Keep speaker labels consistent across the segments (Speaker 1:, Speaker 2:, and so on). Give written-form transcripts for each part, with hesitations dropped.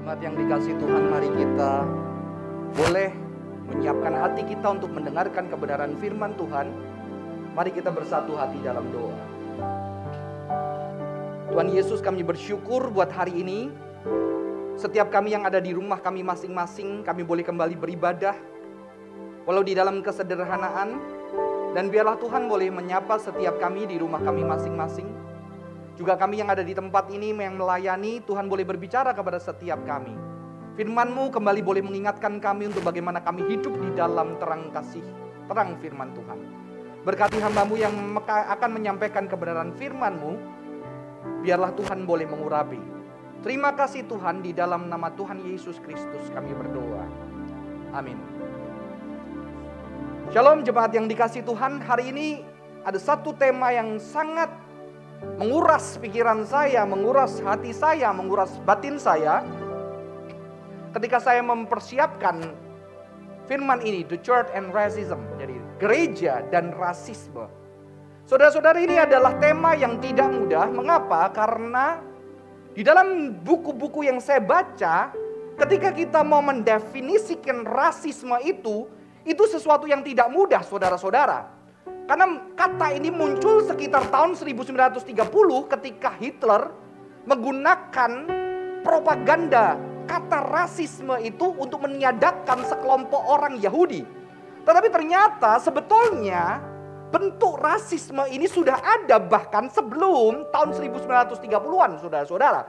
Speaker 1: Jemaat yang dikasihi Tuhan, mari kita boleh menyiapkan hati kita untuk mendengarkan kebenaran firman Tuhan. Mari kita bersatu hati dalam doa. Tuhan Yesus, kami bersyukur buat hari ini. Setiap kami yang ada di rumah kami masing-masing, kami boleh kembali beribadah, walau di dalam kesederhanaan. Dan biarlah Tuhan boleh menyapa setiap kami di rumah kami masing-masing. Juga kami yang ada di tempat ini yang melayani, Tuhan boleh berbicara kepada setiap kami. Firman-Mu kembali boleh mengingatkan kami untuk bagaimana kami hidup di dalam terang kasih, terang firman Tuhan. Berkati hamba-Mu yang akan menyampaikan kebenaran firman-Mu, biarlah Tuhan boleh mengurapi. Terima kasih Tuhan, di dalam nama Tuhan Yesus Kristus kami berdoa. Amin. Shalom jemaat yang dikasihi Tuhan, hari ini ada satu tema yang sangat menguras pikiran saya, menguras hati saya, menguras batin saya. Ketika saya mempersiapkan firman ini, The Church and Racism, jadi gereja dan rasisme. Saudara-saudara, ini adalah tema yang tidak mudah. Mengapa? Karena di dalam buku-buku yang saya baca, ketika kita mau mendefinisikan rasisme itu sesuatu yang tidak mudah, saudara-saudara. Karena kata ini muncul sekitar tahun 1930 ketika Hitler menggunakan propaganda kata rasisme itu untuk meniadakan sekelompok orang Yahudi. Tetapi ternyata sebetulnya bentuk rasisme ini sudah ada bahkan sebelum tahun 1930-an, saudara-saudara.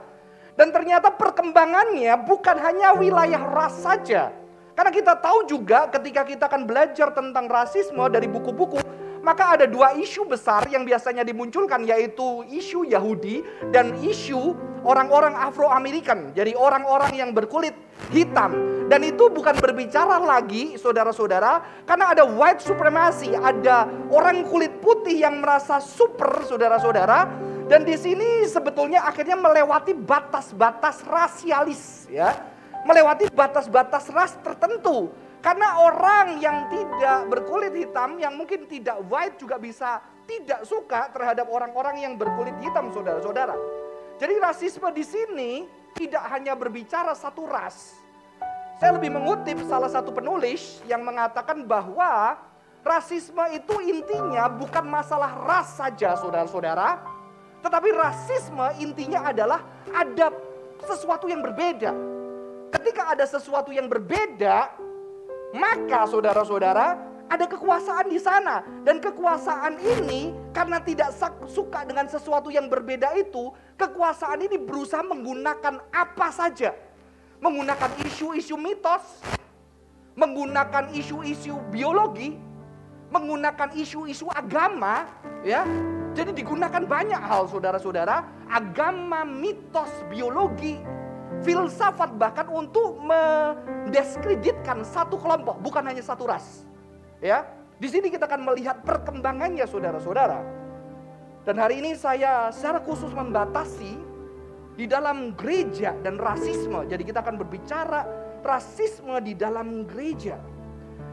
Speaker 1: Dan ternyata perkembangannya bukan hanya wilayah ras saja. Karena kita tahu juga ketika kita akan belajar tentang rasisme dari buku-buku, maka ada dua isu besar yang biasanya dimunculkan, yaitu isu Yahudi dan isu orang-orang Afro-American. Jadi orang-orang yang berkulit hitam. Dan itu bukan berbicara lagi, saudara-saudara, karena ada white supremacy, ada orang kulit putih yang merasa super, saudara-saudara. Dan di sini sebetulnya akhirnya melewati batas-batas rasialis, ya, melewati batas-batas ras tertentu. Karena orang yang tidak berkulit hitam, yang mungkin tidak white juga bisa tidak suka terhadap orang-orang yang berkulit hitam, saudara-saudara. Jadi rasisme di sini tidak hanya berbicara satu ras. Saya lebih mengutip salah satu penulis yang mengatakan bahwa rasisme itu intinya bukan masalah ras saja, saudara-saudara. Tetapi rasisme intinya adalah ada sesuatu yang berbeda. Ketika ada sesuatu yang berbeda, maka saudara-saudara ada kekuasaan di sana. Dan kekuasaan ini karena tidak suka dengan sesuatu yang berbeda itu, kekuasaan ini berusaha menggunakan apa saja. Menggunakan isu-isu mitos, menggunakan isu-isu biologi, menggunakan isu-isu agama, ya. Jadi digunakan banyak hal, saudara-saudara, agama, mitos, biologi, filsafat, bahkan untuk mendiskreditkan satu kelompok, bukan hanya satu ras. Ya, di sini kita akan melihat perkembangannya, saudara-saudara. Dan hari ini saya secara khusus membatasi di dalam gereja dan rasisme. Jadi kita akan berbicara rasisme di dalam gereja.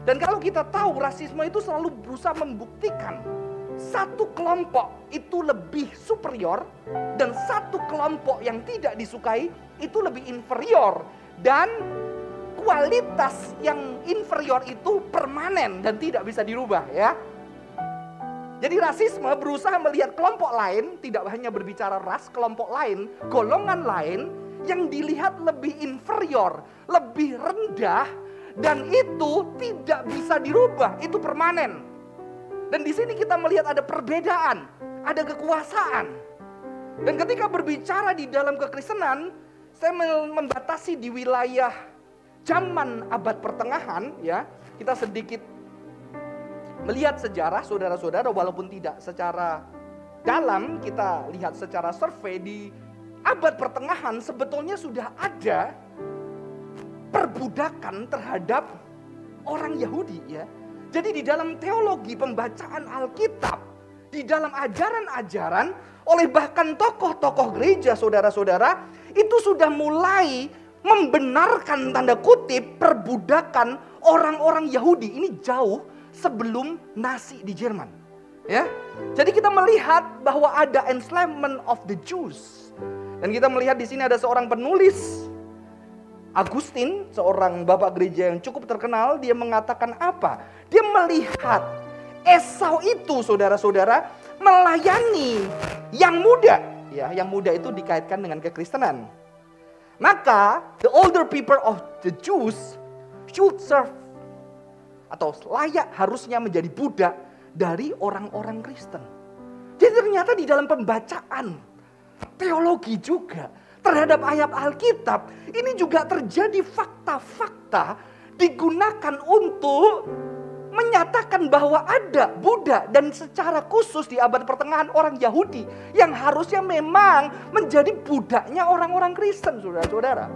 Speaker 1: Dan kalau kita tahu rasisme itu selalu berusaha membuktikan satu kelompok itu lebih superior dan satu kelompok yang tidak disukai itu lebih inferior, dan kualitas yang inferior itu permanen dan tidak bisa dirubah, ya. Jadi rasisme berusaha melihat kelompok lain, tidak hanya berbicara ras, kelompok lain, golongan lain yang dilihat lebih inferior, lebih rendah, dan itu tidak bisa dirubah, itu permanen. Dan di sini kita melihat ada perbedaan, ada kekuasaan. Dan ketika berbicara di dalam kekristenan, saya membatasi di wilayah zaman abad pertengahan, ya. Kita sedikit melihat sejarah, saudara-saudara, walaupun tidak secara dalam, kita lihat secara survei di abad pertengahan sebetulnya sudah ada perbudakan terhadap orang Yahudi, ya. Jadi di dalam teologi pembacaan Alkitab, di dalam ajaran-ajaran oleh bahkan tokoh-tokoh gereja, saudara-saudara, itu sudah mulai membenarkan tanda kutip perbudakan orang-orang Yahudi. Ini jauh sebelum Nazi di Jerman. Ya, jadi kita melihat bahwa ada enslavement of the Jews. Dan kita melihat di sini ada seorang penulis Agustin, seorang bapak gereja yang cukup terkenal, dia mengatakan apa? Dia melihat Esau itu, saudara-saudara, melayani yang muda. Ya, yang muda itu dikaitkan dengan kekristenan. Maka, the older people of the Jews should serve, atau layak harusnya menjadi budak dari orang-orang Kristen. Jadi ternyata di dalam pembacaan teologi juga terhadap ayat Alkitab, ini juga terjadi fakta-fakta digunakan untuk menyatakan bahwa ada budak, dan secara khusus di abad pertengahan orang Yahudi yang harusnya memang menjadi budaknya orang-orang Kristen, saudara-saudara.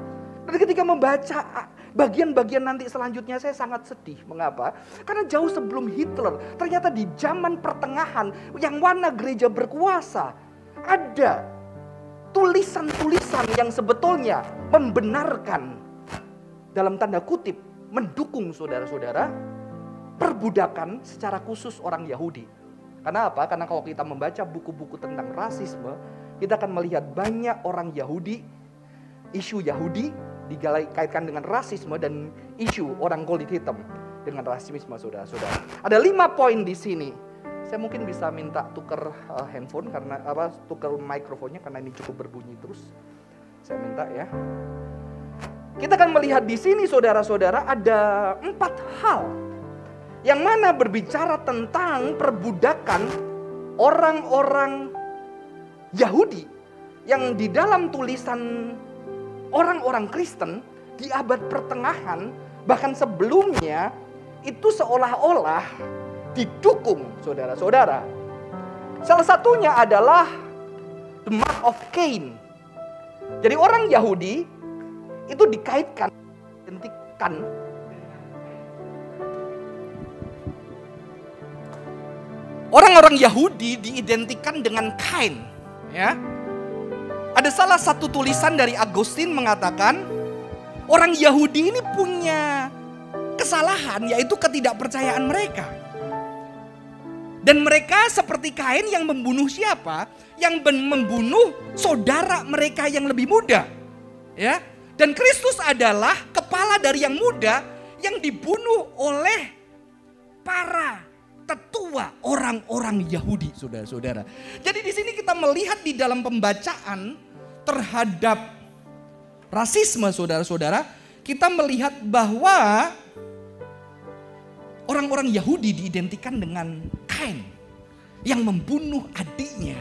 Speaker 1: Dan ketika membaca bagian-bagian nanti selanjutnya, saya sangat sedih. Mengapa? Karena jauh sebelum Hitler, ternyata di zaman pertengahan yang mana gereja berkuasa, ada tulisan-tulisan yang sebetulnya membenarkan, dalam tanda kutip, mendukung saudara-saudara perbudakan secara khusus orang Yahudi. Karena apa? Karena kalau kita membaca buku-buku tentang rasisme, kita akan melihat banyak orang Yahudi, isu Yahudi dikaitkan dengan rasisme, dan isu orang kulit hitam dengan rasisme, saudara-saudara. Ada 5 poin di sini. Saya mungkin bisa minta tuker handphone karena tuker mikrofonnya karena ini cukup berbunyi terus. Saya minta ya. Kita akan melihat di sini, saudara-saudara, ada 4 hal yang mana berbicara tentang perbudakan orang-orang Yahudi yang di dalam tulisan orang-orang Kristen di abad pertengahan, bahkan sebelumnya, itu seolah-olah didukung, saudara-saudara. Salah satunya adalah the mark of Cain. Jadi orang Yahudi itu dikaitkan, identikan orang-orang Yahudi diidentikan dengan Kain, ya. Ada salah satu tulisan dari Agustin mengatakan orang Yahudi ini punya kesalahan, yaitu ketidakpercayaan mereka. Dan mereka seperti Kain yang membunuh siapa? Yang membunuh saudara mereka yang lebih muda, ya. Dan Kristus adalah kepala dari yang muda yang dibunuh oleh para tetua orang-orang Yahudi, saudara-saudara. Jadi di sini kita melihat di dalam pembacaan terhadap rasisme, saudara-saudara, kita melihat bahwa orang-orang Yahudi diidentikan dengan Kain yang membunuh adiknya.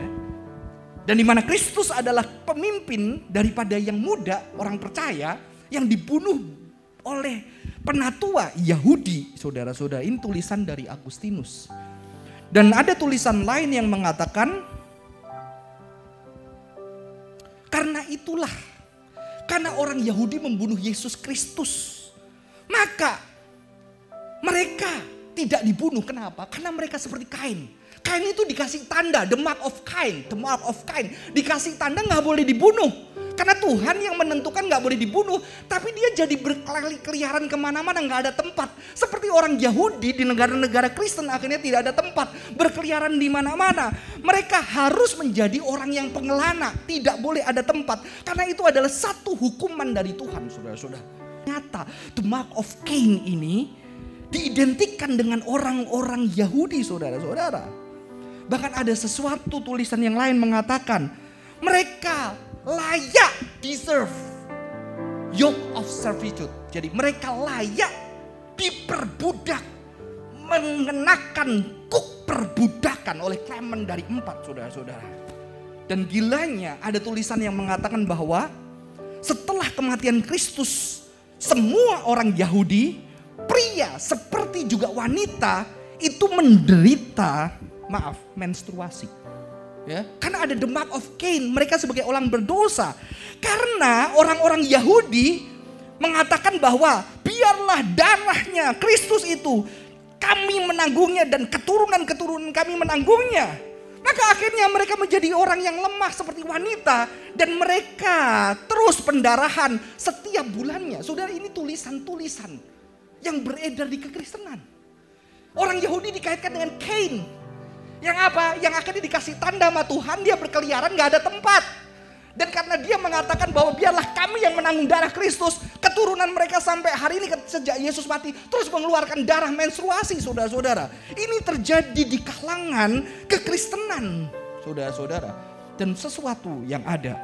Speaker 1: Dan di mana Kristus adalah pemimpin daripada yang muda, orang percaya, yang dibunuh oleh penatua Yahudi, saudara-saudara. Ini tulisan dari Agustinus. Dan ada tulisan lain yang mengatakan, karena itulah, karena orang Yahudi membunuh Yesus Kristus, maka mereka tidak dibunuh. Kenapa? Karena mereka seperti Kain. Kain itu dikasih tanda, the mark of Cain, the mark of Cain. Dikasih tanda gak boleh dibunuh. Karena Tuhan yang menentukan gak boleh dibunuh. Tapi dia jadi berkeliaran kemana-mana, gak ada tempat. Seperti orang Yahudi di negara-negara Kristen akhirnya tidak ada tempat. Berkeliaran di mana-mana. Mereka harus menjadi orang yang pengelana. Tidak boleh ada tempat. Karena itu adalah satu hukuman dari Tuhan, saudara-saudara. Ternyata the mark of Cain ini diidentikan dengan orang-orang Yahudi, saudara-saudara. Bahkan ada sesuatu tulisan yang lain mengatakan mereka layak, deserve yoke of servitude. Jadi mereka layak diperbudak, mengenakan kuk perbudakan oleh Clement dari 4, saudara-saudara. Dan gilanya ada tulisan yang mengatakan bahwa setelah kematian Kristus, semua orang Yahudi, pria seperti juga wanita, itu menderita menstruasi. Ya, karena ada the mark of Cain, mereka sebagai orang berdosa. Karena orang-orang Yahudi mengatakan bahwa biarlah darahnya Kristus itu kami menanggungnya dan keturunan-keturunan kami menanggungnya. Maka akhirnya mereka menjadi orang yang lemah seperti wanita dan mereka terus pendarahan setiap bulannya. Saudara, ini tulisan-tulisan yang beredar di kekristenan. Orang Yahudi dikaitkan dengan Cain. Yang apa? Yang akhirnya dikasih tanda sama Tuhan, dia berkeliaran gak ada tempat. Dan karena dia mengatakan bahwa biarlah kami yang menanggung darah Kristus, keturunan mereka sampai hari ini sejak Yesus mati terus mengeluarkan darah menstruasi, saudara-saudara. Ini terjadi di kalangan kekristenan, saudara-saudara. Dan sesuatu yang ada.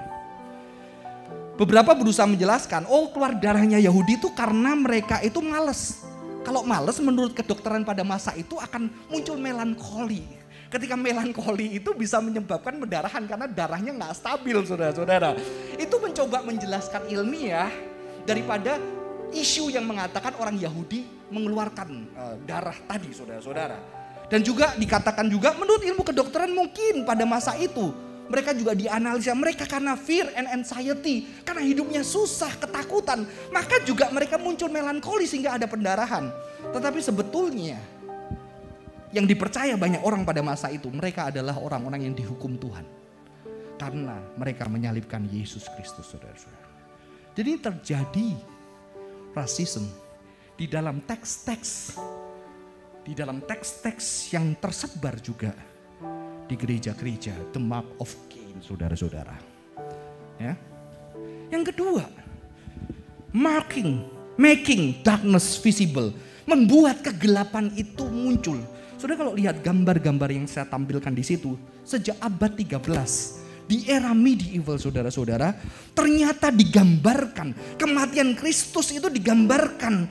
Speaker 1: Beberapa berusaha menjelaskan, keluar darahnya Yahudi itu karena mereka itu malas. Kalau malas menurut kedokteran pada masa itu akan muncul melankoli. Ketika melankoli itu bisa menyebabkan pendarahan karena darahnya nggak stabil, saudara-saudara. Itu mencoba menjelaskan ilmiah daripada isu yang mengatakan orang Yahudi mengeluarkan darah tadi, saudara-saudara. Dan juga dikatakan juga menurut ilmu kedokteran mungkin pada masa itu mereka juga dianalisa mereka karena fear and anxiety, karena hidupnya susah, ketakutan, maka juga mereka muncul melankoli sehingga ada pendarahan. Tetapi sebetulnya yang dipercaya banyak orang pada masa itu, mereka adalah orang-orang yang dihukum Tuhan. Karena mereka menyalibkan Yesus Kristus, saudara-saudara. Jadi terjadi rasisme di dalam teks-teks. Di dalam teks-teks yang tersebar juga di gereja-gereja. The mark of Cain, saudara-saudara. Ya. Yang kedua, making darkness visible. Membuat kegelapan itu muncul. Saudara kalau lihat gambar-gambar yang saya tampilkan di situ, sejak abad 13, di era medieval saudara-saudara, ternyata digambarkan, kematian Kristus itu digambarkan.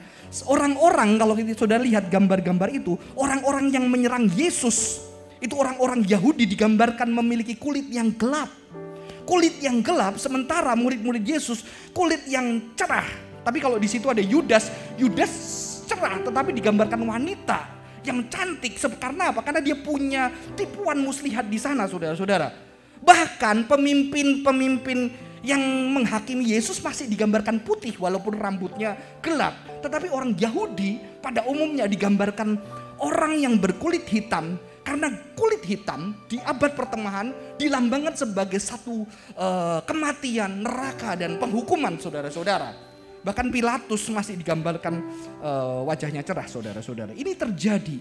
Speaker 1: Orang-orang kalau saudara lihat gambar-gambar itu, orang-orang yang menyerang Yesus, itu orang-orang Yahudi digambarkan memiliki kulit yang gelap. Kulit yang gelap, sementara murid-murid Yesus kulit yang cerah. Tapi kalau di situ ada Yudas cerah tetapi digambarkan wanita yang cantik. Karena apa? Karena dia punya tipuan muslihat di sana, saudara-saudara. Bahkan pemimpin-pemimpin yang menghakimi Yesus masih digambarkan putih walaupun rambutnya gelap. Tetapi orang Yahudi pada umumnya digambarkan orang yang berkulit hitam. Karena kulit hitam di abad pertengahan dilambangkan sebagai satu kematian, neraka dan penghukuman, saudara-saudara. Bahkan Pilatus masih digambarkan wajahnya cerah, saudara-saudara. Ini terjadi.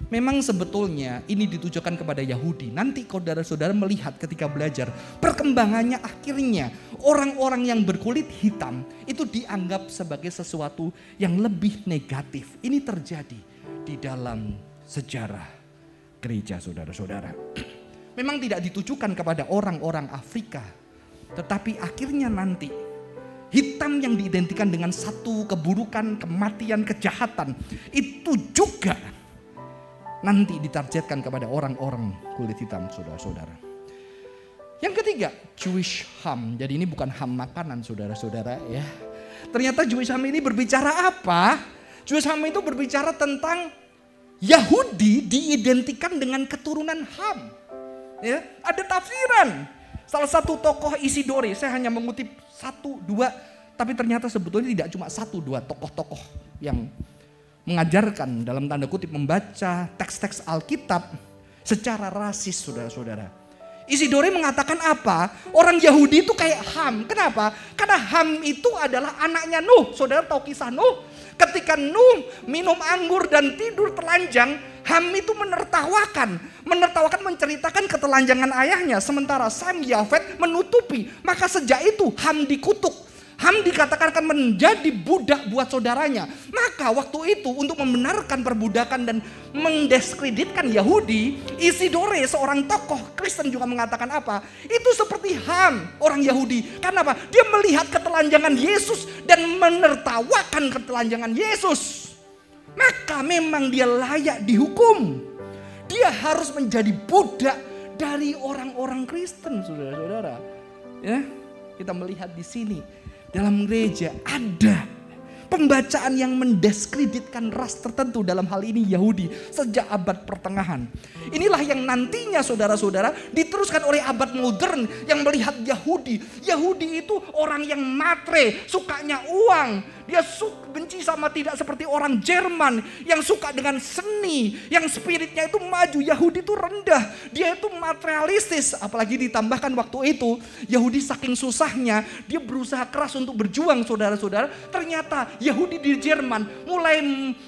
Speaker 1: Memang sebetulnya ini ditujukan kepada Yahudi. Nanti saudara-saudara melihat ketika belajar perkembangannya, akhirnya orang-orang yang berkulit hitam itu dianggap sebagai sesuatu yang lebih negatif. Ini terjadi di dalam sejarah gereja, saudara-saudara. Memang tidak ditujukan kepada orang-orang Afrika. Tetapi akhirnya nanti hitam yang diidentikan dengan satu keburukan, kematian, kejahatan, itu juga nanti ditargetkan kepada orang-orang kulit hitam, saudara-saudara. Yang ketiga, Jewish ham. Jadi ini bukan ham makanan, saudara-saudara ya. Ternyata Jewish ham ini berbicara apa? Jewish ham itu berbicara tentang Yahudi diidentikan dengan keturunan Ham. Ya, ada tafsiran. Salah satu tokoh Isidore, saya hanya mengutip 1-2, tapi ternyata sebetulnya tidak cuma 1-2 tokoh-tokoh yang mengajarkan dalam tanda kutip membaca teks-teks Alkitab secara rasis, saudara-saudara. Isidore mengatakan apa? Orang Yahudi itu kayak Ham. Kenapa? Karena Ham itu adalah anaknya Nuh. Saudara tahu kisah Nuh? Ketika Nuh minum anggur dan tidur telanjang, Ham itu menertawakan menceritakan ketelanjangan ayahnya. Sementara Sam Yafet menutupi. Maka sejak itu Ham dikutuk. Ham dikatakan akan menjadi budak buat saudaranya. Maka waktu itu untuk membenarkan perbudakan dan mendiskreditkan Yahudi, Isidore seorang tokoh Kristen juga mengatakan apa? Itu seperti Ham, orang Yahudi. Karena apa? Dia melihat ketelanjangan Yesus dan menertawakan ketelanjangan Yesus. Maka memang dia layak dihukum. Dia harus menjadi budak dari orang-orang Kristen, saudara-saudara. Ya, kita melihat di sini. Dalam gereja ada pembacaan yang mendiskreditkan ras tertentu, dalam hal ini Yahudi, sejak abad pertengahan. Inilah yang nantinya saudara-saudara diteruskan oleh abad modern yang melihat Yahudi. Yahudi itu orang yang matre, sukanya uang. Dia benci sama tidak seperti orang Jerman yang suka dengan seni, yang spiritnya itu maju. Yahudi itu rendah, dia itu materialistis. Apalagi ditambahkan waktu itu Yahudi saking susahnya, dia berusaha keras untuk berjuang, saudara-saudara. Ternyata Yahudi di Jerman mulai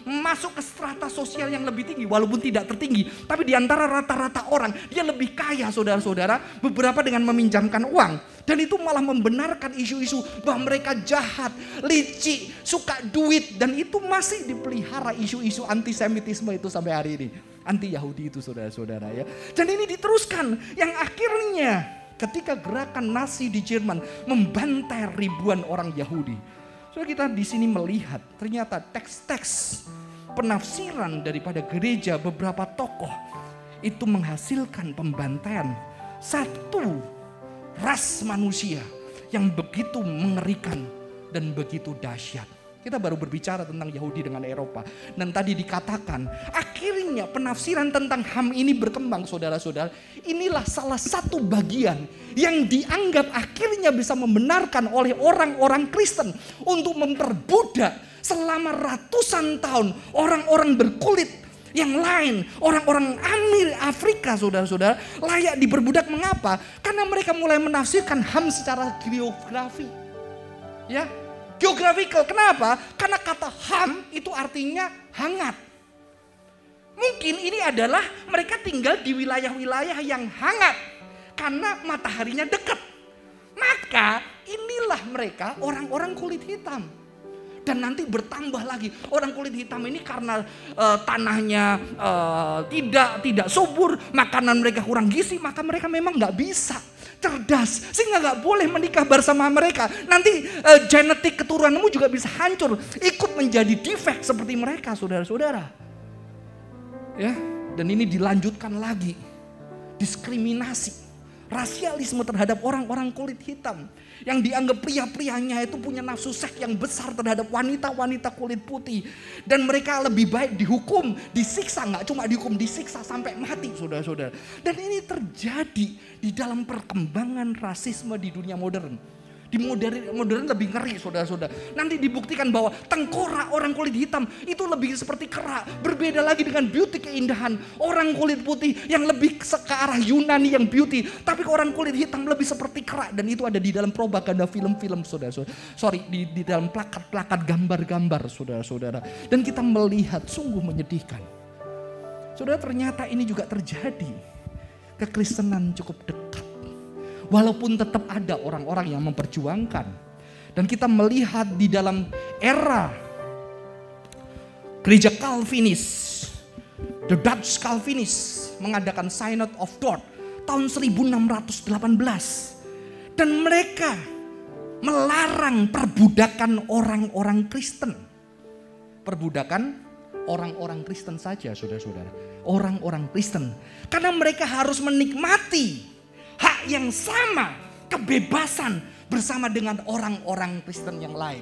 Speaker 1: masuk ke strata sosial yang lebih tinggi, walaupun tidak tertinggi, tapi di antara rata-rata orang dia lebih kaya, saudara-saudara. Beberapa dengan meminjamkan uang. Dan itu malah membenarkan isu-isu bahwa mereka jahat, licik, suka duit. Dan itu masih dipelihara isu-isu antisemitisme itu sampai hari ini. Anti Yahudi itu, saudara-saudara ya. Dan ini diteruskan yang akhirnya ketika gerakan Nazi di Jerman membantai ribuan orang Yahudi. Saudara, kita di sini melihat ternyata teks-teks penafsiran daripada gereja beberapa tokoh itu menghasilkan pembantaian satu ras manusia yang begitu mengerikan dan begitu dahsyat. Kita baru berbicara tentang Yahudi dengan Eropa. Dan tadi dikatakan akhirnya penafsiran tentang HAM ini berkembang, saudara-saudara. Inilah salah satu bagian yang dianggap akhirnya bisa membenarkan oleh orang-orang Kristen untuk memperbudak selama ratusan tahun orang-orang berkulit yang lain, orang-orang Afrika, saudara-saudara, layak diperbudak. Mengapa? Karena mereka mulai menafsirkan HAM secara geografi. Ya, geographical. Kenapa? Karena kata HAM itu artinya hangat. Mungkin ini adalah mereka tinggal di wilayah-wilayah yang hangat karena mataharinya dekat. Maka inilah mereka orang-orang kulit hitam. Dan nanti bertambah lagi orang kulit hitam ini karena tanahnya tidak subur, makanan mereka kurang gizi, maka mereka memang nggak bisa cerdas sehingga nggak boleh menikah bersama mereka. Nanti genetik keturunanmu juga bisa hancur, ikut menjadi defek seperti mereka, saudara-saudara. Ya, dan ini dilanjutkan lagi diskriminasi. Rasialisme terhadap orang-orang kulit hitam. Yang dianggap pria-prianya itu punya nafsu seks yang besar terhadap wanita-wanita kulit putih. Dan mereka lebih baik dihukum, disiksa. Gak cuma dihukum, disiksa sampai mati, saudara-saudara. Dan ini terjadi di dalam perkembangan rasisme di dunia modern. Di modern lebih ngeri, saudara-saudara. Nanti dibuktikan bahwa tengkorak orang kulit hitam itu lebih seperti kerak. Berbeda lagi dengan beauty, keindahan. Orang kulit putih yang lebih ke arah Yunani yang beauty. Tapi orang kulit hitam lebih seperti kerak. Dan itu ada di dalam propaganda film-film, saudara-saudara. Di dalam plakat-plakat gambar-gambar, saudara-saudara. Dan kita melihat sungguh menyedihkan. Saudara, ternyata ini juga terjadi. Kekristenan cukup dekat. Walaupun tetap ada orang-orang yang memperjuangkan. Dan kita melihat di dalam era gereja Calvinis, the Dutch Calvinis mengadakan Synod of Dort tahun 1618. Dan mereka melarang perbudakan orang-orang Kristen. Perbudakan orang-orang Kristen saja, saudara-saudara. Orang-orang Kristen. Karena mereka harus menikmati hak yang sama, kebebasan bersama dengan orang-orang Kristen yang lain.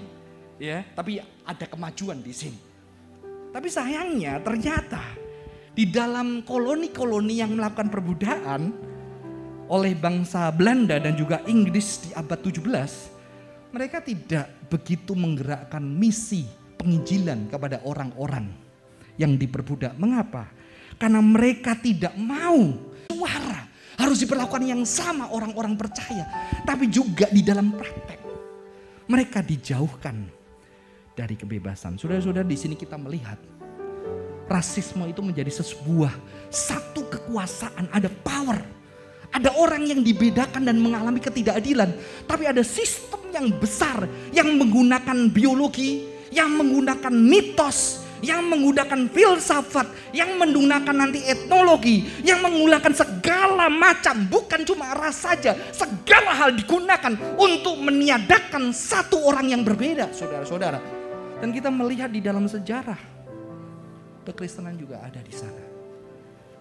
Speaker 1: Ya, tapi ada kemajuan di sini. Tapi sayangnya ternyata di dalam koloni-koloni yang melakukan perbudakan oleh bangsa Belanda dan juga Inggris di abad 17, mereka tidak begitu menggerakkan misi penginjilan kepada orang-orang yang diperbudak. Mengapa? Karena mereka tidak mau suara harus diperlakukan yang sama orang-orang percaya. Tapi juga di dalam praktek mereka dijauhkan dari kebebasan. Saudara-saudara, di sini kita melihat rasisme itu menjadi sebuah satu kekuasaan, ada power. Ada orang yang dibedakan dan mengalami ketidakadilan. Tapi ada sistem yang besar yang menggunakan biologi, yang menggunakan mitos, yang menggunakan filsafat, yang menggunakan nanti etnologi, yang menggunakan segala macam, bukan cuma ras saja, segala hal digunakan untuk meniadakan satu orang yang berbeda, saudara-saudara. Dan kita melihat di dalam sejarah, kekristenan juga ada di sana.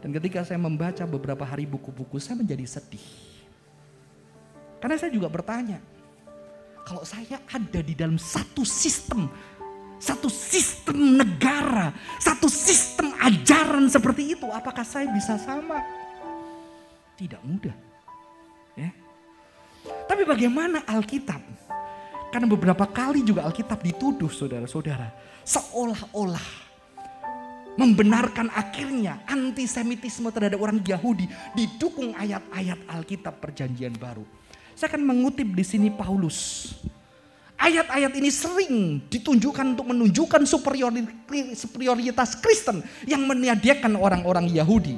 Speaker 1: Dan ketika saya membaca beberapa hari buku-buku, saya menjadi sedih. Karena saya juga bertanya, kalau saya ada di dalam satu sistem negara, satu sistem ajaran seperti itu, apakah saya bisa sama? Tidak mudah. Ya. Tapi bagaimana Alkitab
Speaker 2: Karena beberapa kali juga Alkitab dituduh saudara-saudara, seolah-olah membenarkan akhirnya antisemitisme terhadap orang Yahudi didukung ayat-ayat Alkitab Perjanjian Baru. Saya akan mengutip di sini Paulus. Ayat-ayat ini sering ditunjukkan untuk menunjukkan superioritas Kristen yang meniadakan orang-orang Yahudi.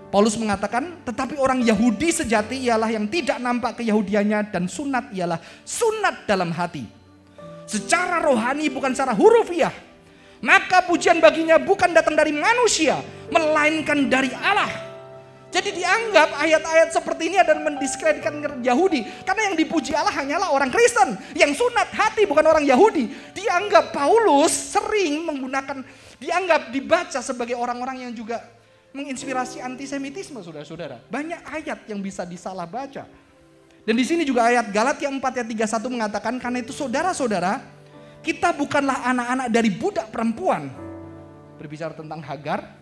Speaker 2: Paulus mengatakan, tetapi orang Yahudi sejati ialah yang tidak nampak keyahudiannya dan sunat ialah sunat dalam hati. Secara rohani bukan secara hurufiah. Maka pujian baginya bukan datang dari manusia, melainkan dari Allah. Jadi dianggap ayat-ayat seperti ini adalah mendiskreditkan Yahudi. Karena yang dipuji Allah hanyalah orang Kristen. Yang sunat hati bukan orang Yahudi. Dianggap Paulus sering dianggap dibaca sebagai orang-orang yang juga menginspirasi antisemitisme saudara-saudara. Banyak ayat yang bisa disalah baca. Dan di sini juga ayat Galatia 4 ayat 31 mengatakan, karena itu saudara-saudara, kita bukanlah anak-anak dari budak perempuan. Berbicara tentang Hagar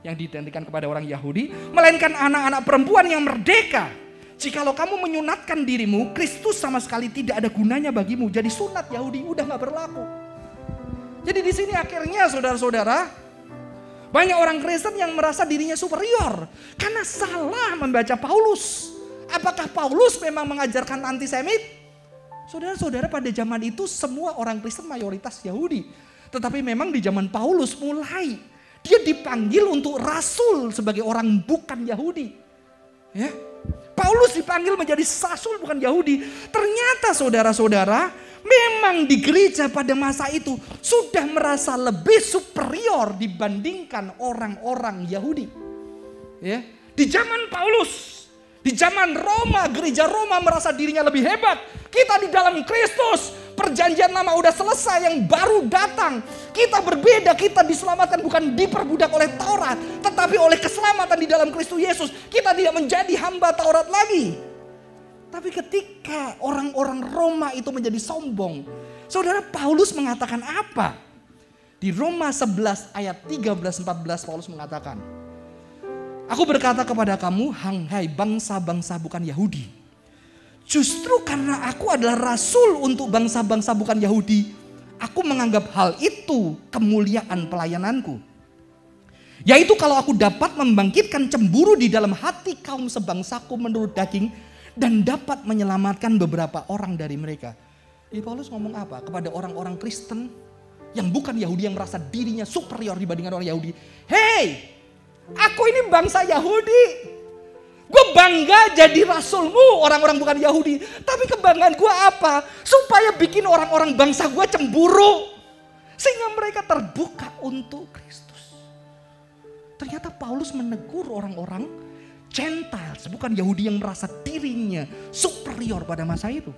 Speaker 2: yang didentikan kepada orang Yahudi, melainkan anak-anak perempuan yang merdeka. Jikalau kamu menyunatkan dirimu, Kristus sama sekali tidak ada gunanya bagimu. Jadi sunat Yahudi udah gak berlaku. Jadi di sini akhirnya saudara-saudara, banyak orang Kristen yang merasa dirinya superior karena salah membaca Paulus. Apakah Paulus memang mengajarkan antisemit? Saudara-saudara, pada zaman itu semua orang Kristen mayoritas Yahudi. Tetapi memang di zaman Paulus mulai dia dipanggil untuk rasul sebagai orang bukan Yahudi. Ya. Paulus dipanggil menjadi rasul bukan Yahudi. Ternyata saudara-saudara, memang di gereja pada masa itu sudah merasa lebih superior dibandingkan orang-orang Yahudi. Ya. Di zaman Paulus, di zaman Roma, gereja Roma merasa dirinya lebih hebat. Kita di dalam Kristus, perjanjian lama udah selesai, yang baru datang. Kita berbeda, kita diselamatkan bukan diperbudak oleh Taurat, tetapi oleh keselamatan di dalam Kristus Yesus. Kita tidak menjadi hamba Taurat lagi. Tapi ketika orang-orang Roma itu menjadi sombong, saudara, Paulus mengatakan apa? Di Roma 11 ayat 13-14 Paulus mengatakan, aku berkata kepada kamu, hai bangsa-bangsa bukan Yahudi, justru karena aku adalah rasul untuk bangsa-bangsa bukan Yahudi, aku menganggap hal itu kemuliaan pelayananku. Yaitu kalau aku dapat membangkitkan cemburu di dalam hati kaum sebangsaku menurut daging dan dapat menyelamatkan beberapa orang dari mereka. Jadi Paulus ngomong apa? Kepada orang-orang Kristen yang bukan Yahudi yang merasa dirinya superior dibandingkan orang Yahudi. Hei, aku ini bangsa Yahudi. Gue bangga jadi rasulmu orang-orang bukan Yahudi. Tapi kebanggaan gue apa? Supaya bikin orang-orang bangsa gue cemburu. Sehingga mereka terbuka untuk Kristus. Ternyata Paulus menegur orang-orang Gentiles, bukan Yahudi yang merasa dirinya superior pada masa itu.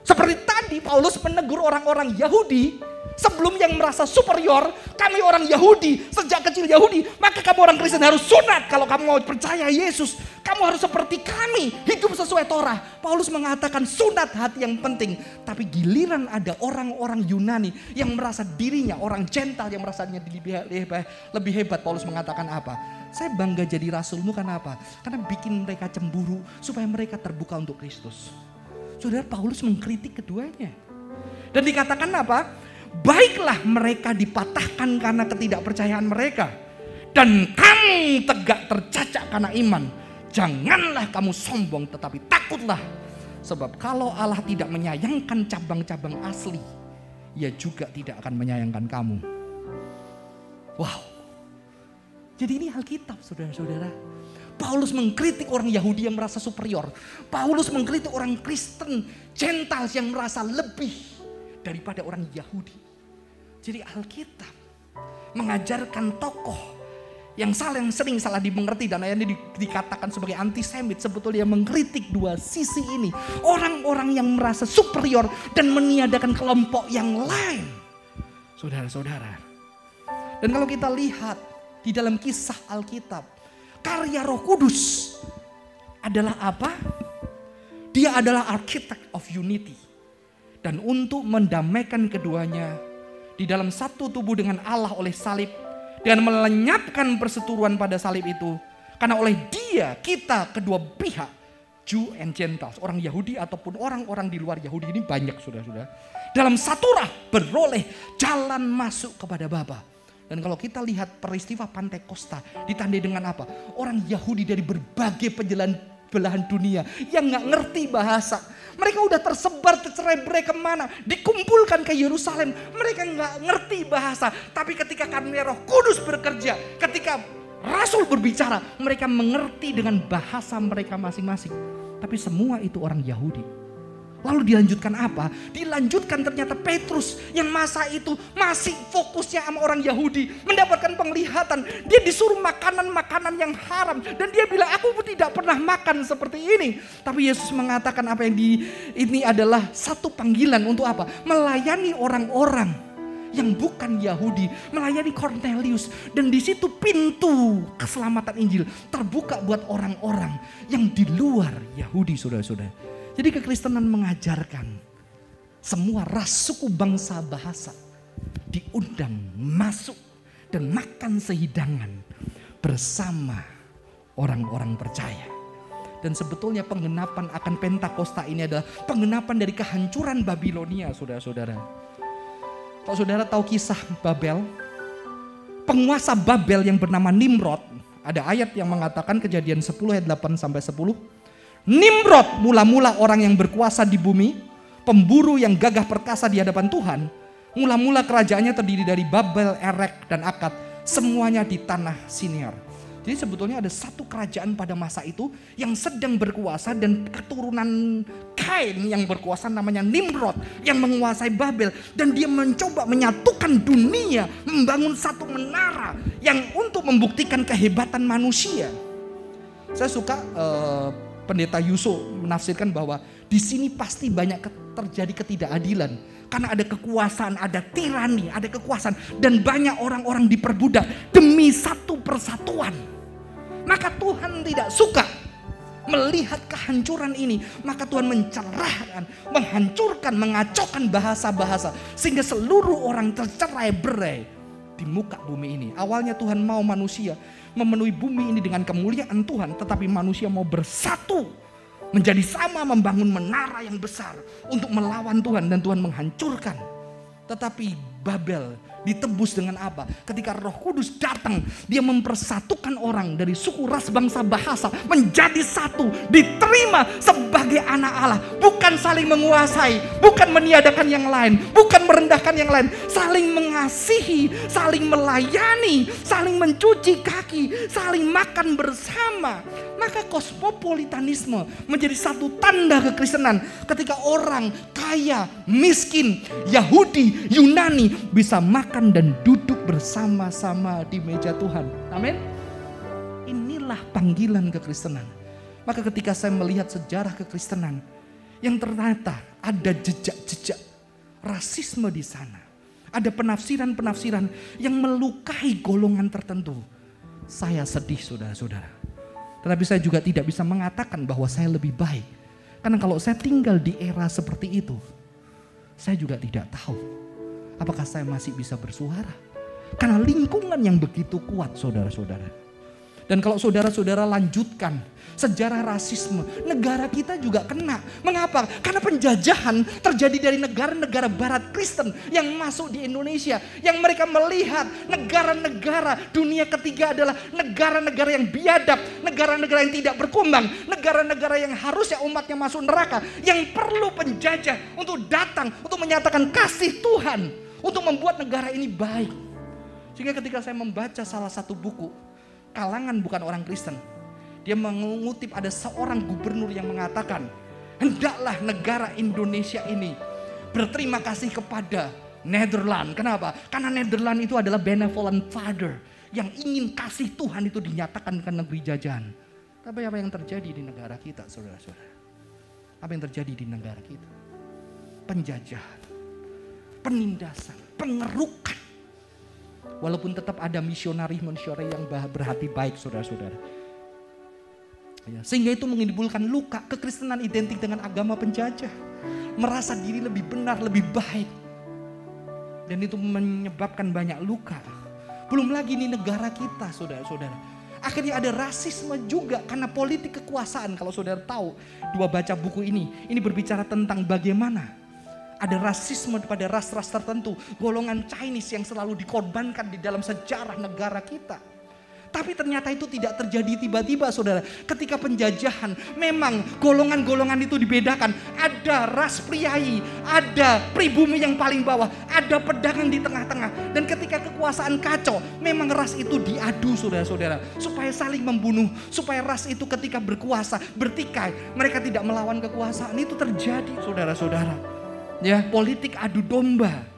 Speaker 2: Seperti tadi Paulus menegur orang-orang Yahudi. Sebelum yang merasa superior, kami orang Yahudi, sejak kecil Yahudi, maka kamu orang Kristen harus sunat. Kalau kamu mau percaya Yesus, kamu harus seperti kami, hidup sesuai Torah. Paulus mengatakan sunat hati yang penting. Tapi giliran ada orang-orang Yunani yang merasa dirinya, orang Gentile yang merasanya lebih hebat. Paulus mengatakan apa? Saya bangga jadi rasulmu karena apa? Karena bikin mereka cemburu supaya mereka terbuka untuk Kristus. Saudara, Paulus mengkritik keduanya. Dan dikatakan apa? Baiklah mereka dipatahkan karena ketidakpercayaan mereka, dan kamu tegak tercacat karena iman. Janganlah kamu sombong, tetapi takutlah. Sebab kalau Allah tidak menyayangkan cabang-cabang asli, Ia juga tidak akan menyayangkan kamu. Wow. Jadi ini Alkitab, saudara-saudara. Paulus mengkritik orang Yahudi yang merasa superior. Paulus mengkritik orang Kristen Gentiles yang merasa lebih daripada orang Yahudi. Jadi Alkitab mengajarkan tokoh yang sering salah dimengerti dan akhirnya dikatakan sebagai antisemit, sebetulnya mengkritik dua sisi ini. Orang-orang yang merasa superior dan meniadakan kelompok yang lain. Saudara-saudara. Dan kalau kita lihat di dalam kisah Alkitab, karya Roh Kudus adalah apa? Dia adalah architect of unity. Dan untuk mendamaikan keduanya di dalam satu tubuh dengan Allah oleh salib, dengan melenyapkan perseteruan pada salib itu, karena oleh Dia kita kedua pihak Jew and Gentiles, orang Yahudi ataupun orang-orang di luar Yahudi ini banyak saudara-saudara. Dalam satu rah beroleh jalan masuk kepada Bapa. Dan kalau kita lihat peristiwa Pantekosta ditandai dengan apa? Orang Yahudi dari berbagai belahan dunia yang gak ngerti bahasa. Mereka udah tersebar tercerai-berai kemana. Dikumpulkan ke Yerusalem. Mereka gak ngerti bahasa. Tapi ketika karunia Roh Kudus bekerja, ketika Rasul berbicara, mereka mengerti dengan bahasa mereka masing-masing. Tapi semua itu orang Yahudi. Lalu dilanjutkan apa? Dilanjutkan ternyata Petrus yang masa itu masih fokusnya sama orang Yahudi. Mendapatkan penglihatan. Dia disuruh makanan-makanan yang haram. Dan dia bilang, aku pun tidak pernah makan seperti ini. Tapi Yesus mengatakan apa yang ini adalah satu panggilan untuk apa? Melayani orang-orang yang bukan Yahudi, melayani Cornelius. Dan di situ pintu keselamatan Injil terbuka buat orang-orang yang di luar Yahudi, saudara-saudara. Jadi kekristenan mengajarkan semua ras, suku, bangsa, bahasa diundang masuk dan makan sehidangan bersama orang-orang percaya. Dan sebetulnya penggenapan akan Pentakosta ini adalah penggenapan dari kehancuran Babilonia, saudara-saudara. Kalau saudara tahu kisah Babel, penguasa Babel yang bernama Nimrod, ada ayat yang mengatakan Kejadian 10 ayat 8 sampai 10. Nimrod mula-mula orang yang berkuasa di bumi, pemburu yang gagah perkasa di hadapan Tuhan. Mula-mula kerajaannya terdiri dari Babel, Erek, dan Akad, semuanya di tanah Siniar. Jadi sebetulnya ada satu kerajaan pada masa itu yang sedang berkuasa, dan keturunan Kain yang berkuasa namanya Nimrod yang menguasai Babel. Dan dia mencoba menyatukan dunia, membangun satu menara yang untuk membuktikan kehebatan manusia. Saya suka Pendeta Yusuf menafsirkan bahwa di sini pasti banyak terjadi ketidakadilan. Karena ada kekuasaan, ada tirani, ada kekuasaan. Dan banyak orang-orang diperbudak demi satu persatuan. Maka Tuhan tidak suka melihat kehancuran ini. Maka Tuhan mencerahkan, menghancurkan, mengacaukan bahasa-bahasa. Sehingga seluruh orang tercerai-berai di muka bumi ini. Awalnya Tuhan mau manusia memenuhi bumi ini dengan kemuliaan Tuhan. Tetapi manusia mau bersatu. Menjadi sama, membangun menara yang besar untuk melawan Tuhan, dan Tuhan menghancurkan. Tetapi Babel ditebus dengan apa? Ketika Roh Kudus datang, dia mempersatukan orang dari suku, ras, bangsa, bahasa menjadi satu, diterima sebagai anak Allah. Bukan saling menguasai, bukan meniadakan yang lain, bukan merendahkan yang lain, saling mengasihi, saling melayani, saling mencuci kaki, saling makan bersama. Maka kosmopolitanisme menjadi satu tanda kekristenan. Ketika orang kaya, miskin, Yahudi, Yunani bisa makan dan duduk bersama-sama di meja Tuhan. Amin. Inilah panggilan kekristenan. Maka ketika saya melihat sejarah kekristenan yang ternyata ada jejak-jejak rasisme di sana. Ada penafsiran-penafsiran yang melukai golongan tertentu. Saya sedih, saudara-saudara. Tetapi saya juga tidak bisa mengatakan bahwa saya lebih baik. Karena kalau saya tinggal di era seperti itu, saya juga tidak tahu apakah saya masih bisa bersuara. Karena lingkungan yang begitu kuat, saudara-saudara. Dan kalau saudara-saudara lanjutkan sejarah rasisme, negara kita juga kena. Mengapa? Karena penjajahan terjadi dari negara-negara barat Kristen yang masuk di Indonesia. Yang mereka melihat negara-negara dunia ketiga adalah negara-negara yang biadab, negara-negara yang tidak berkembang, negara-negara yang harusnya umatnya masuk neraka, yang perlu penjajah untuk datang, untuk menyatakan kasih Tuhan, untuk membuat negara ini baik. Sehingga ketika saya membaca salah satu buku, kalangan bukan orang Kristen, dia mengutip ada seorang gubernur yang mengatakan, hendaklah negara Indonesia ini berterima kasih kepada Netherlands. Kenapa? Karena Netherlands itu adalah benevolent father yang ingin kasih Tuhan itu dinyatakan ke negeri jajahan. Tapi apa yang terjadi di negara kita, saudara-saudara? Apa yang terjadi di negara kita? Penjajahan, penindasan, pengerukan. Walaupun tetap ada misionari yang berhati baik, saudara-saudara. Ya, sehingga itu menimbulkan luka. Kekristenan identik dengan agama penjajah. Merasa diri lebih benar, lebih baik. Dan itu menyebabkan banyak luka. Belum lagi ini negara kita, saudara-saudara. Akhirnya ada rasisme juga karena politik kekuasaan. Kalau saudara tahu, dua baca buku ini berbicara tentang bagaimana ada rasisme pada ras-ras tertentu. Golongan Chinese yang selalu dikorbankan di dalam sejarah negara kita. Tapi ternyata itu tidak terjadi tiba-tiba saudara. Ketika penjajahan memang golongan-golongan itu dibedakan. Ada ras priai, ada pribumi yang paling bawah, ada pedagang di tengah-tengah. Dan ketika kekuasaan kacau, memang ras itu diadu saudara-saudara. Supaya saling membunuh, supaya ras itu ketika berkuasa, bertikai. Mereka tidak melawan kekuasaan, itu terjadi saudara-saudara. Ya, politik adu domba.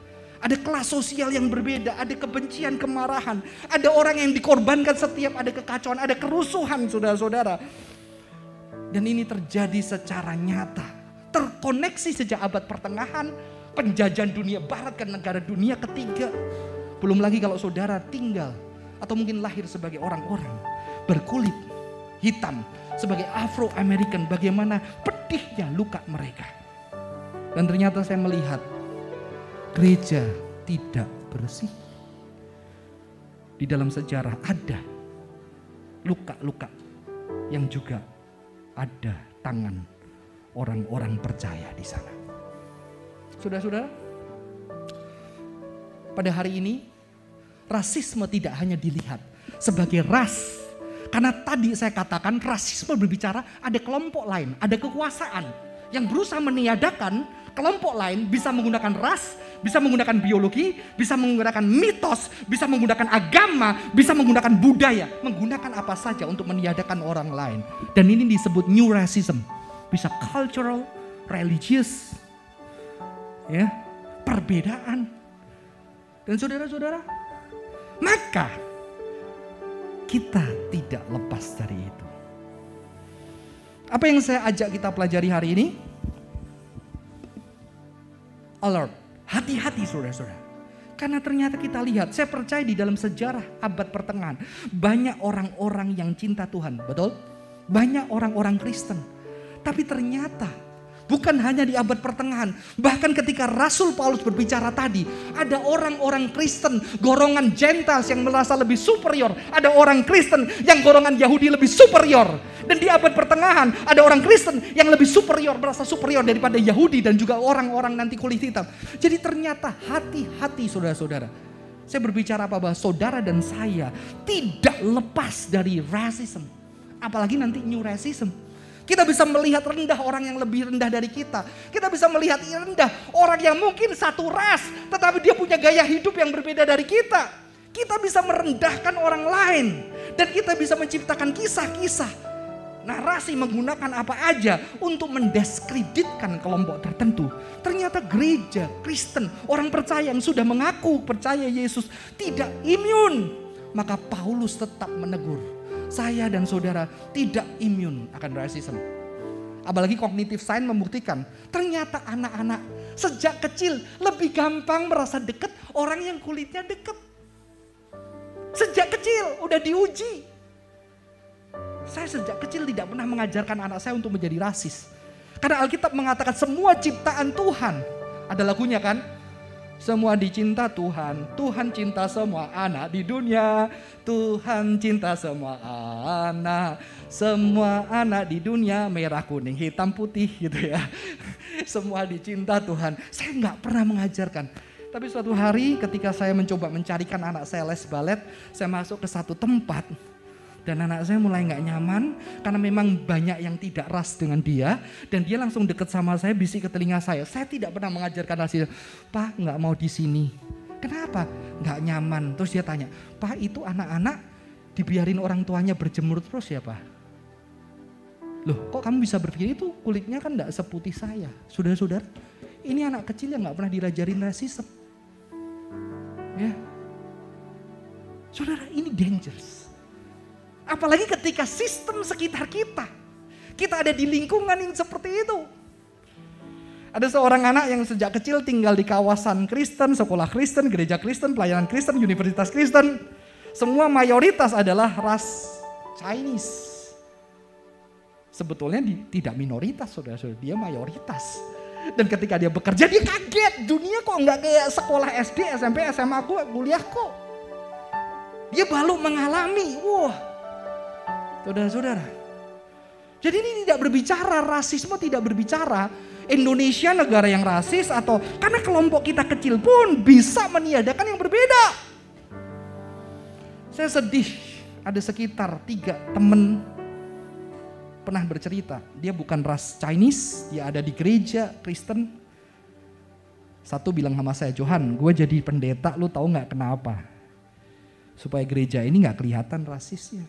Speaker 2: Ada kelas sosial yang berbeda, ada kebencian, kemarahan. Ada orang yang dikorbankan setiap ada kekacauan, ada kerusuhan saudara-saudara. Dan ini terjadi secara nyata. Terkoneksi sejak abad pertengahan, penjajahan dunia barat ke negara dunia ketiga. Belum lagi kalau saudara tinggal atau mungkin lahir sebagai orang-orang berkulit hitam, sebagai Afro-American, bagaimana pedihnya luka mereka. Dan ternyata saya melihat gereja tidak bersih. Di dalam sejarah ada luka-luka yang juga ada tangan orang-orang percaya di sana. Saudara-saudara, pada hari ini rasisme tidak hanya dilihat sebagai ras. Karena tadi saya katakan rasisme berbicara ada kelompok lain, ada kekuasaan yang berusaha meniadakan kelompok lain, bisa menggunakan ras, bisa menggunakan biologi, bisa menggunakan mitos, bisa menggunakan agama, bisa menggunakan budaya, menggunakan apa saja untuk meniadakan orang lain. Dan ini disebut new racism. Bisa cultural, religious, ya, perbedaan. Dan saudara-saudara, maka kita tidak lepas dari itu. Apa yang saya ajak kita pelajari hari ini? Alert, hati-hati saudara-saudara. Karena ternyata kita lihat, saya percaya di dalam sejarah abad pertengahan, banyak orang-orang yang cinta Tuhan, betul? Banyak orang-orang Kristen. Tapi ternyata bukan hanya di abad pertengahan, bahkan ketika Rasul Paulus berbicara tadi, ada orang-orang Kristen, golongan Gentiles yang merasa lebih superior, ada orang Kristen yang golongan Yahudi lebih superior. Dan di abad pertengahan ada orang Kristen yang lebih superior, merasa superior daripada Yahudi dan juga orang-orang nanti kulit hitam. Jadi ternyata hati-hati saudara-saudara. Saya berbicara apa? Bahwa saudara dan saya tidak lepas dari racism. Apalagi nanti new racism. Kita bisa melihat rendah orang yang lebih rendah dari kita. Kita bisa melihat rendah orang yang mungkin satu ras, tetapi dia punya gaya hidup yang berbeda dari kita. Kita bisa merendahkan orang lain. Dan kita bisa menciptakan kisah-kisah, narasi menggunakan apa aja untuk mendiskreditkan kelompok tertentu. Ternyata gereja Kristen, orang percaya yang sudah mengaku percaya Yesus tidak imun. Maka Paulus tetap menegur, saya dan saudara tidak imun akan rasisme. Apalagi cognitive science membuktikan ternyata anak-anak sejak kecil lebih gampang merasa dekat orang yang kulitnya dekat. Sejak kecil udah diuji. Saya sejak kecil tidak pernah mengajarkan anak saya untuk menjadi rasis. Karena Alkitab mengatakan semua ciptaan Tuhan. Ada lagunya kan? Semua dicinta Tuhan, Tuhan cinta semua anak di dunia. Tuhan cinta semua anak di dunia, merah, kuning, hitam, putih gitu ya. Semua dicinta Tuhan. Saya nggak pernah mengajarkan. Tapi suatu hari ketika saya mencoba mencarikan anak saya les balet, saya masuk ke satu tempat. Dan anak saya mulai gak nyaman karena memang banyak yang tidak ras dengan dia. Dan dia langsung deket sama saya, bisik ke telinga saya. Saya tidak pernah mengajarkan rasisme. Pak gak mau di sini. Kenapa? Gak nyaman. Terus dia tanya, Pak itu anak-anak dibiarin orang tuanya berjemur terus ya Pak? Loh kok kamu bisa berpikir itu kulitnya kan gak seputih saya. Saudara-saudara, ini anak kecil yang gak pernah diajarin rasisme. Ya, saudara ini dangerous. Apalagi ketika sistem sekitar kita. Kita ada di lingkungan yang seperti itu. Ada seorang anak yang sejak kecil tinggal di kawasan Kristen, sekolah Kristen, gereja Kristen, pelayanan Kristen, universitas Kristen. Semua mayoritas adalah ras Chinese. Sebetulnya tidak minoritas, saudara-saudara, dia mayoritas. Dan ketika dia bekerja dia kaget, dunia kok nggak kayak sekolah SD, SMP, SMA, kuliah kok. Dia baru mengalami, wah Saudara-saudara. Jadi ini tidak berbicara rasisme, tidak berbicara Indonesia negara yang rasis atau karena kelompok kita kecil pun bisa meniadakan yang berbeda. Saya sedih, ada sekitar 3 teman pernah bercerita, dia bukan ras Chinese, dia ada di gereja Kristen. Satu bilang sama saya, Johan, gue jadi pendeta, lu tahu nggak kenapa? Supaya gereja ini nggak kelihatan rasisnya.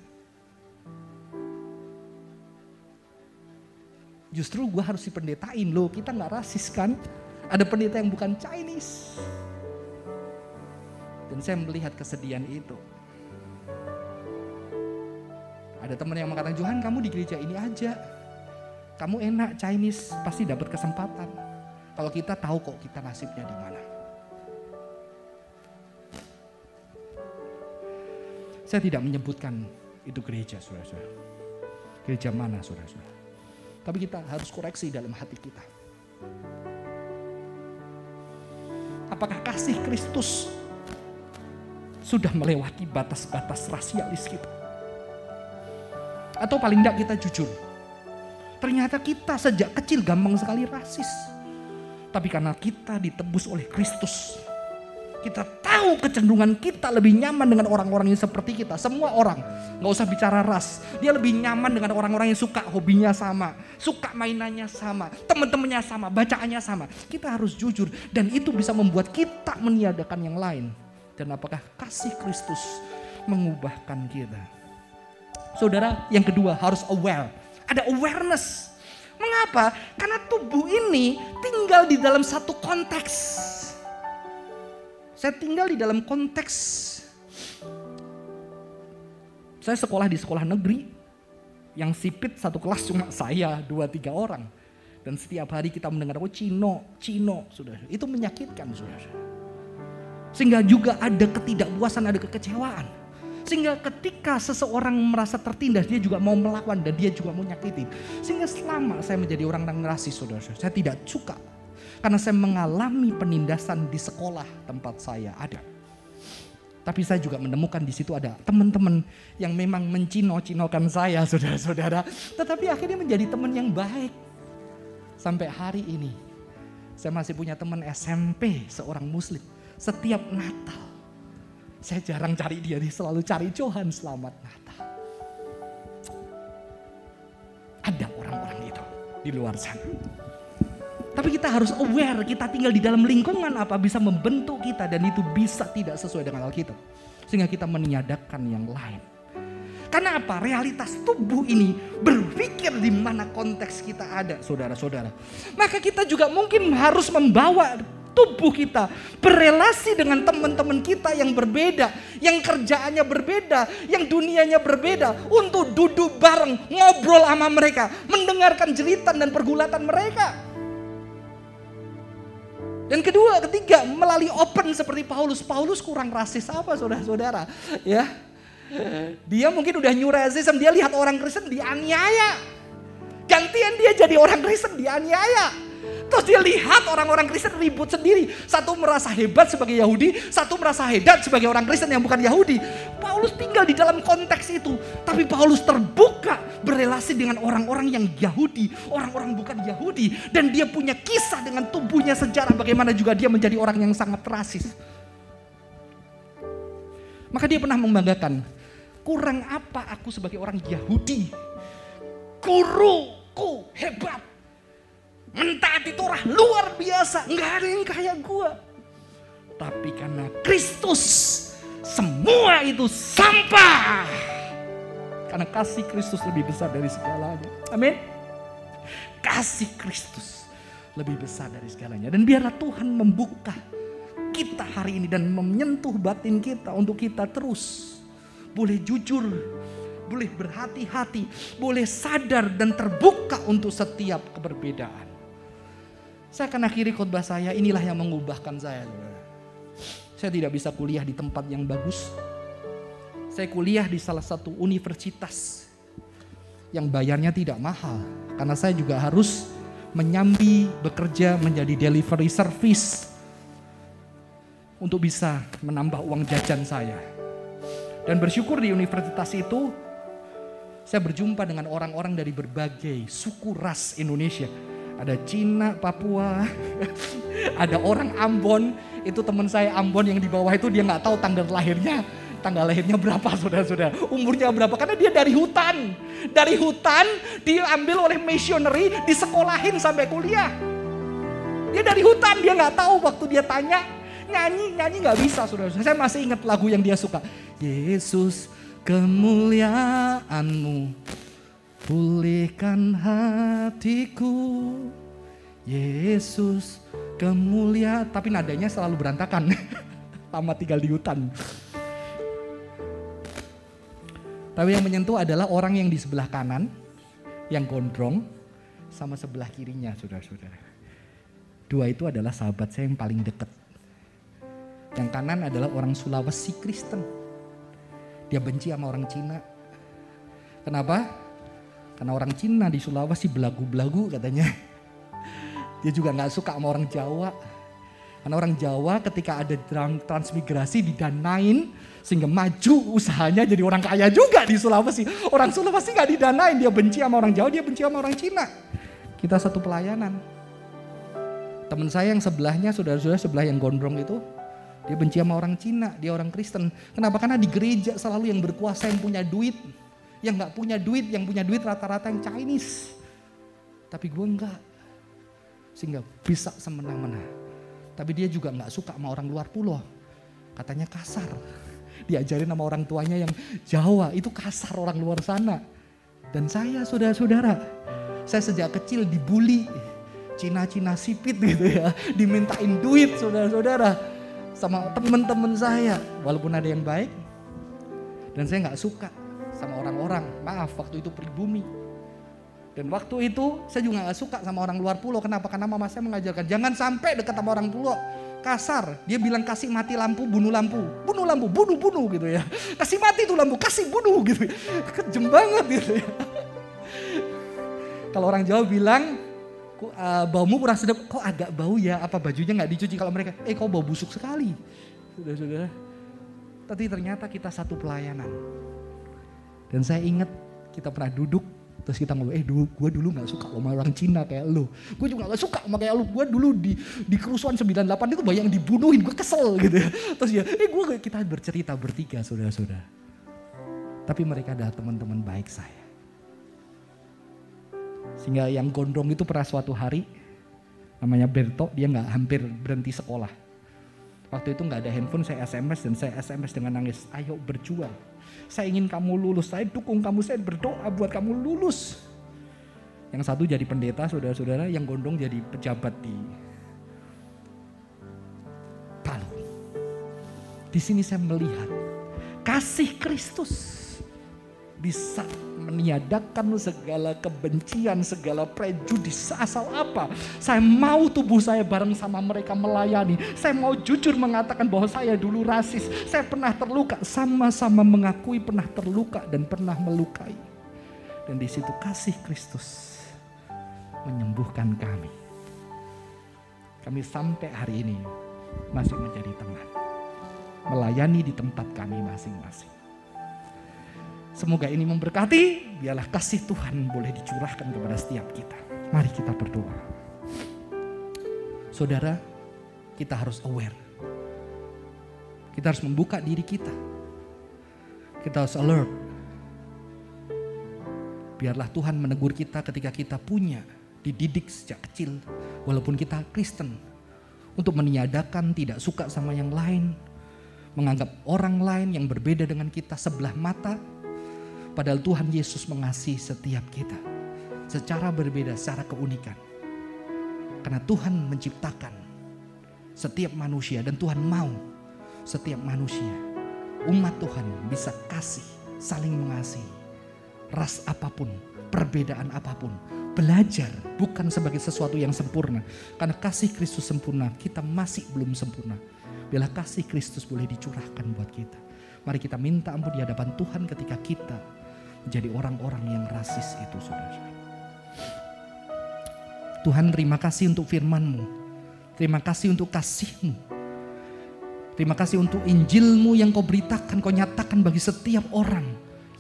Speaker 2: Justru gue harus dipendetain loh, kita nggak rasis kan? Ada pendeta yang bukan Chinese. Dan saya melihat kesedihan itu. Ada teman yang mengatakan, Johan kamu di gereja ini aja. Kamu enak Chinese, pasti dapat kesempatan. Kalau kita tahu kok kita nasibnya di mana. Saya tidak menyebutkan itu gereja, saudara-saudara. Gereja mana, saudara-saudara. Tapi kita harus koreksi dalam hati kita. Apakah kasih Kristus sudah melewati batas-batas rasialis kita? Atau paling tidak kita jujur. Ternyata kita sejak kecil gampang sekali rasis. Tapi karena kita ditebus oleh Kristus, kita tahu kecenderungan kita lebih nyaman dengan orang-orang yang seperti kita. Semua orang, gak usah bicara ras. Dia lebih nyaman dengan orang-orang yang suka hobinya sama, suka mainannya sama, teman-temannya sama, bacaannya sama. Kita harus jujur dan itu bisa membuat kita meniadakan yang lain. Dan apakah kasih Kristus mengubahkan kita? Saudara, yang kedua harus aware. Ada awareness. Mengapa? Karena tubuh ini tinggal di dalam satu konteks. Saya tinggal di dalam konteks. Saya sekolah di sekolah negeri. Yang sipit satu kelas cuma saya, 2-3 orang. Dan setiap hari kita mendengar, oh Cino, saudara. Itu menyakitkan, saudara. Sehingga juga ada ketidakpuasan, ada kekecewaan. Sehingga ketika seseorang merasa tertindas, dia juga mau melawan dan dia juga mau nyakitin. Sehingga selama saya menjadi orang rasis, saudara, saya tidak suka. Karena saya mengalami penindasan di sekolah tempat saya ada. Tapi saya juga menemukan di situ ada teman-teman yang memang mencino-cinokan saya, saudara-saudara. Tetapi akhirnya menjadi teman yang baik. Sampai hari ini, saya masih punya teman SMP, seorang muslim. Setiap Natal, saya jarang cari dia selalu cari Johan selamat Natal. Ada orang-orang itu di luar sana. Tapi kita harus aware, kita tinggal di dalam lingkungan apa bisa membentuk kita dan itu bisa tidak sesuai dengan Alkitab. Sehingga kita meniadakan yang lain. Karena apa? Realitas tubuh ini berpikir di mana konteks kita ada, saudara-saudara. Maka kita juga mungkin harus membawa tubuh kita berelasi dengan teman-teman kita yang berbeda, yang kerjaannya berbeda, yang dunianya berbeda, untuk duduk bareng, ngobrol sama mereka, mendengarkan jeritan dan pergulatan mereka. Dan kedua, ketiga, melalui open seperti Paulus. Paulus kurang rasis apa, saudara-saudara? Ya, dia mungkin udah new racism, dia lihat orang Kristen dianiaya, gantian dia jadi orang Kristen dianiaya. Terus dia lihat orang-orang Kristen ribut sendiri. Satu merasa hebat sebagai Yahudi, satu merasa hebat sebagai orang Kristen yang bukan Yahudi. Paulus tinggal di dalam konteks itu. Tapi Paulus terbuka berelasi dengan orang-orang yang Yahudi, orang-orang bukan Yahudi. Dan dia punya kisah dengan tubuhnya, sejarah bagaimana juga dia menjadi orang yang sangat rasis. Maka dia pernah membanggakan, kurang apa aku sebagai orang Yahudi? Guruku hebat. Mentaati Torah luar biasa, nggak ada yang kayak gua. Tapi karena Kristus, semua itu sampah. Karena kasih Kristus lebih besar dari segalanya. Amin. Kasih Kristus lebih besar dari segalanya. Dan biarlah Tuhan membuka kita hari ini dan menyentuh batin kita untuk kita terus boleh jujur, boleh berhati-hati, boleh sadar dan terbuka untuk setiap keberbedaan. Saya akan akhiri khotbah saya, inilah yang mengubahkan saya. Saya tidak bisa kuliah di tempat yang bagus. Saya kuliah di salah satu universitas yang bayarnya tidak mahal. Karena saya juga harus menyambi bekerja menjadi delivery service untuk bisa menambah uang jajan saya. Dan bersyukur di universitas itu Saya berjumpa dengan orang-orang dari berbagai suku ras Indonesia. Ada Cina, Papua, ada orang Ambon. Itu teman saya Ambon yang di bawah itu dia nggak tahu tanggal lahirnya berapa, saudara-saudara. Umurnya berapa, karena dia dari hutan. Dari hutan diambil oleh missionary, disekolahin sampai kuliah. Dia dari hutan, dia nggak tahu waktu dia tanya. Nyanyi nggak bisa, saudara. Saya masih ingat lagu yang dia suka. Yesus, kemuliaan-Mu pulihkan hatiku. Yesus, kemuliaan. Tapi nadanya selalu berantakan. Lama tinggal di hutan. Tapi yang menyentuh adalah orang yang di sebelah kanan, yang gondrong, sama sebelah kirinya, saudara-saudara. Dua itu adalah sahabat saya yang paling dekat. Yang kanan adalah orang Sulawesi Kristen. Dia benci sama orang Cina. Kenapa? Karena orang Cina di Sulawesi belagu-belagu katanya. Dia juga gak suka sama orang Jawa. Karena orang Jawa ketika ada transmigrasi didanain sehingga maju usahanya jadi orang kaya juga di Sulawesi. Orang Sulawesi gak didanain, dia benci sama orang Jawa, dia benci sama orang Cina. Kita satu pelayanan. Teman saya yang sebelahnya, saudara-saudara sebelah yang gondrong itu, dia benci sama orang Cina, dia orang Kristen. Kenapa? Karena di gereja selalu yang berkuasa yang punya duit. Yang gak punya duit, yang punya duit rata-rata yang Chinese. Tapi gue enggak. Sehingga bisa semena-mena. Tapi dia juga gak suka sama orang luar pulau. Katanya kasar. Diajarin sama orang tuanya yang Jawa, itu kasar orang luar sana. Dan saya, saudara-saudara, saya sejak kecil dibully. Cina-Cina sipit gitu ya. Dimintain duit, saudara-saudara. Sama teman-teman saya. Walaupun ada yang baik. Dan saya gak suka sama orang-orang. Maaf, waktu itu pribumi. Dan waktu itu saya juga gak suka sama orang luar pulau. Kenapa? Karena mama saya mengajarkan jangan sampai dekat sama orang pulau. Kasar. Dia bilang kasih mati lampu, bunuh lampu. Bunuh lampu, bunuh gitu ya. Kasih mati tuh lampu, kasih bunuh gitu ya. Kejem banget gitu ya. Kalau orang Jawa bilang, baumu kurang sedap. Kok agak bau ya, apa bajunya gak dicuci? Kalau mereka, kok bau busuk sekali. Saudara-saudara. Tapi ternyata kita satu pelayanan. Dan saya ingat kita pernah duduk. Terus kita ngomong, gue dulu gak suka sama orang Cina kayak lu. Gue juga gak suka sama kayak lu. Gue dulu di kerusuhan 98 itu banyak yang dibunuhin, gue kesel gitu ya. Terus ya, kita bercerita bertiga saudara-saudara. Tapi mereka adalah teman-teman baik saya. Sehingga yang gondrong itu pernah suatu hari, namanya Berto, dia gak hampir berhenti sekolah. Waktu itu gak ada handphone, saya SMS dan saya SMS dengan nangis, ayo berjuang. Saya ingin kamu lulus, saya dukung kamu, saya berdoa buat kamu lulus. Yang satu jadi pendeta, saudara-saudara, yang gondrong jadi pejabat di Palu. Di sini saya melihat kasih Kristus bisa meniadakan segala kebencian, segala prejudis, asal apa. Saya mau tubuh saya bareng sama mereka melayani. Saya mau jujur mengatakan bahwa saya dulu rasis. Saya pernah terluka, sama-sama mengakui pernah terluka dan pernah melukai. Dan di situ kasih Kristus menyembuhkan kami. Kami sampai hari ini masih menjadi teman. Melayani di tempat kami masing-masing. Semoga ini memberkati, biarlah kasih Tuhan boleh dicurahkan kepada setiap kita. Mari kita berdoa. Saudara, kita harus aware. Kita harus membuka diri kita. Kita harus alert. Biarlah Tuhan menegur kita ketika kita punya, dididik sejak kecil. Walaupun kita Kristen. Untuk meniadakan, tidak suka sama yang lain. Menganggap orang lain yang berbeda dengan kita sebelah mata. Padahal Tuhan Yesus mengasihi setiap kita secara berbeda, secara keunikan. Karena Tuhan menciptakan setiap manusia dan Tuhan mau setiap manusia, umat Tuhan bisa kasih, saling mengasihi. Ras apapun, perbedaan apapun, belajar bukan sebagai sesuatu yang sempurna. Karena kasih Kristus sempurna, kita masih belum sempurna. Bila kasih Kristus boleh dicurahkan buat kita. Mari kita minta ampun di hadapan Tuhan ketika kita menjadi orang-orang yang rasis itu, saudara. Tuhan, terima kasih untuk firman-Mu. Terima kasih untuk kasih-Mu. Terima kasih untuk Injil-Mu yang Kau beritakan, Kau nyatakan bagi setiap orang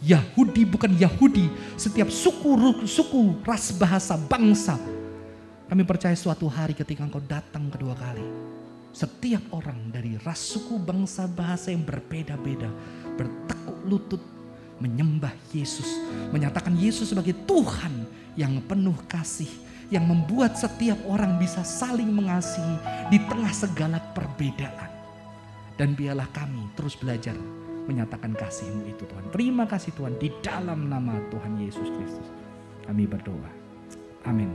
Speaker 2: Yahudi bukan Yahudi, setiap suku, ras, bahasa, bangsa. Kami percaya suatu hari ketika Engkau datang kedua kali, setiap orang dari ras, suku, bangsa, bahasa yang berbeda-beda bertekuk lutut menyembah Yesus, menyatakan Yesus sebagai Tuhan yang penuh kasih, yang membuat setiap orang bisa saling mengasihi di tengah segala perbedaan. Dan biarlah kami terus belajar menyatakan kasih-Mu itu Tuhan. Terima kasih Tuhan, di dalam nama Tuhan Yesus Kristus kami berdoa. Amin.